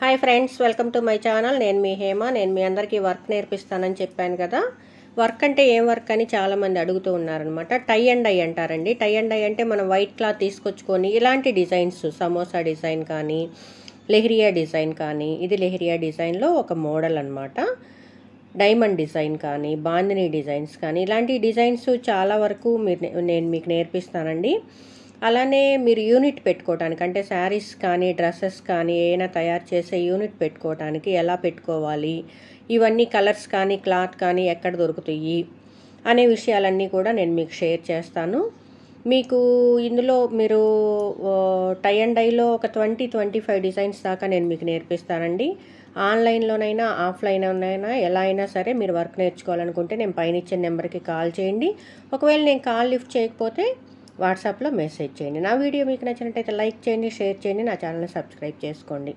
Hi friends, welcome to my channel. నేను మీ హేమ. నేను మీ అందరికీ వర్క్ నేర్పిస్తానని చెప్పాను కదా. వర్క్ అంటే ఏం వర్క్ అని చాలామంది అడుగుతూ ఉన్నారనమాట. టై అండ్ డై అంటారండి. టై అండ్ డై అంటే మనం వైట్ క్లాత్ తీసుకొచ్చుకొని ఇలాంటి డిజైన్స్, సమోసా డిజైన్ కానీ, లెహరియా డిజైన్ కానీ, ఇది లెహరియా డిజైన్లో ఒక మోడల్ అనమాట. డైమండ్ డిజైన్ కానీ, బాందినీ డిజైన్స్ కానీ, ఇలాంటి డిజైన్స్ చాలా వరకు నేను మీకు నేర్పిస్తానండి. అలానే మీరు యూనిట్ పెట్టుకోవడానికి, అంటే శారీస్ కానీ, డ్రెస్సెస్ కానీ ఏమైనా తయారు చేసే యూనిట్ పెట్టుకోవడానికి ఎలా పెట్టుకోవాలి, ఇవన్నీ కలర్స్ కానీ, క్లాత్ కానీ ఎక్కడ దొరుకుతాయి అనే విషయాలన్నీ కూడా నేను మీకు షేర్ చేస్తాను. మీకు ఇందులో మీరు టై అండ్ డైలో ఒక 20-25 డిజైన్స్ దాకా నేను మీకు నేర్పిస్తానండి. ఆన్లైన్లోనైనా ఆఫ్లైన్లోనైనా ఎలా అయినా సరే మీరు వర్క్ నేర్చుకోవాలనుకుంటే నేను పైన ఇచ్చిన నెంబర్కి కాల్ చేయండి. ఒకవేళ నేను కాల్ లిఫ్ట్ చేయకపోతే వాట్సాప్లో మెసేజ్ చేయండి. నా వీడియో మీకు నచ్చినట్టయితే లైక్ చేయండి, షేర్ చేయండి, నా ఛానల్ని సబ్స్క్రైబ్ చేసుకోండి.